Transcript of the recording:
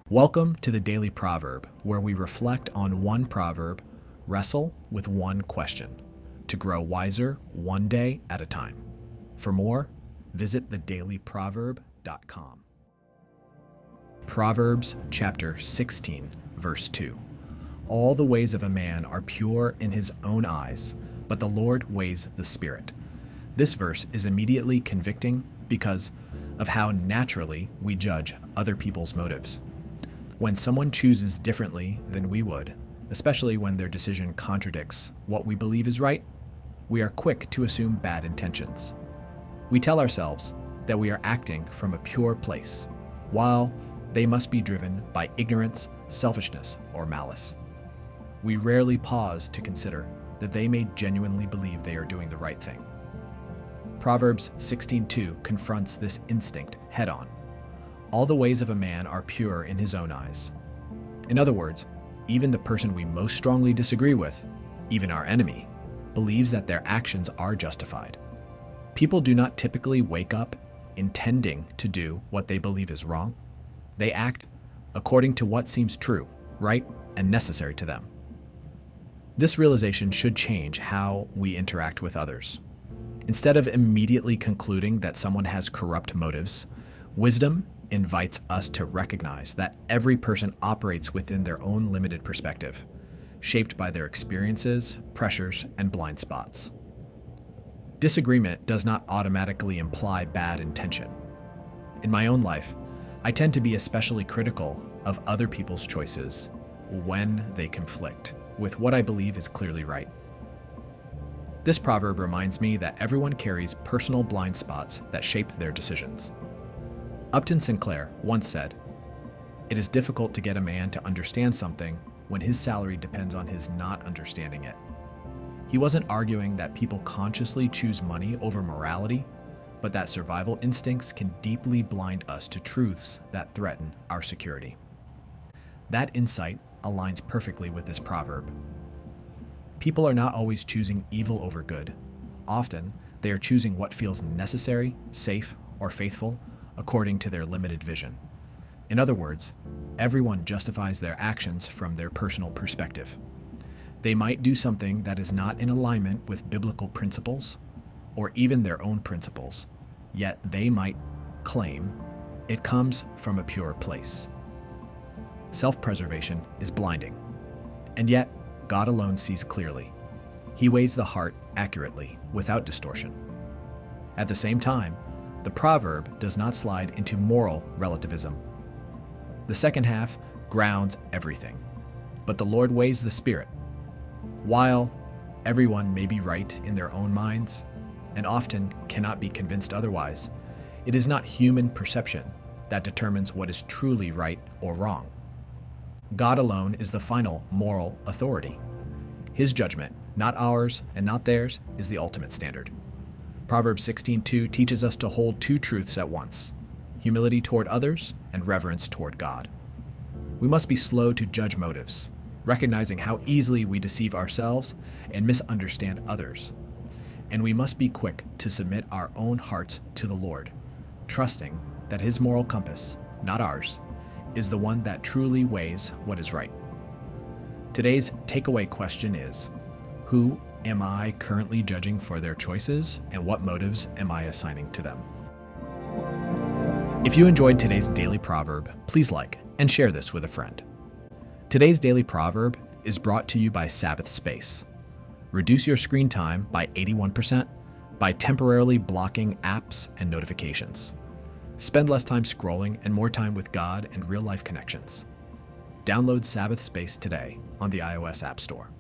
Welcome to the Daily Proverb, where we reflect on one proverb, wrestle with one question, to grow wiser one day at a time. For more, visit thedailyproverb.com. Proverbs chapter 16, verse 2. All the ways of a man are pure in his own eyes, but the Lord weighs the spirit. This verse is immediately convicting because of how naturally we judge other people's motives. When someone chooses differently than we would, especially when their decision contradicts what we believe is right, we are quick to assume bad intentions. We tell ourselves that we are acting from a pure place, while they must be driven by ignorance, selfishness, or malice. We rarely pause to consider that they may genuinely believe they are doing the right thing. Proverbs 16:2 confronts this instinct head-on. All the ways of a man are pure in his own eyes. In other words, even the person we most strongly disagree with, even our enemy, believes that their actions are justified. People do not typically wake up intending to do what they believe is wrong. They act according to what seems true, right, and necessary to them. This realization should change how we interact with others. Instead of immediately concluding that someone has corrupt motives, wisdom invites us to recognize that every person operates within their own limited perspective, shaped by their experiences, pressures, and blind spots. Disagreement does not automatically imply bad intention. In my own life, I tend to be especially critical of other people's choices when they conflict with what I believe is clearly right. This proverb reminds me that everyone carries personal blind spots that shape their decisions. Upton Sinclair once said, "It is difficult to get a man to understand something when his salary depends on his not understanding it." He wasn't arguing that people consciously choose money over morality, but that survival instincts can deeply blind us to truths that threaten our security. That insight aligns perfectly with this proverb. People are not always choosing evil over good. Often, they are choosing what feels necessary, safe, or faithful according to their limited vision. In other words, everyone justifies their actions from their personal perspective. They might do something that is not in alignment with biblical principles, or even their own principles, yet they might claim it comes from a pure place. Self-preservation is blinding, and yet God alone sees clearly. He weighs the heart accurately, without distortion. At the same time, the proverb does not slide into moral relativism. The second half grounds everything, but the Lord weighs the spirit. While everyone may be right in their own minds, and often cannot be convinced otherwise, it is not human perception that determines what is truly right or wrong. God alone is the final moral authority. His judgment, not ours and not theirs, is the ultimate standard. Proverbs 16:2 teaches us to hold two truths at once: humility toward others and reverence toward God. We must be slow to judge motives, recognizing how easily we deceive ourselves and misunderstand others. And we must be quick to submit our own hearts to the Lord, trusting that His moral compass, not ours, is the one that truly weighs what is right. Today's takeaway question is, who am I currently judging for their choices, and what motives am I assigning to them? If you enjoyed today's Daily Proverb, please like and share this with a friend. Today's Daily Proverb is brought to you by Sabbath Space. Reduce your screen time by 81% by temporarily blocking apps and notifications. Spend less time scrolling and more time with God and real-life connections. Download Sabbath Space today on the iOS App Store.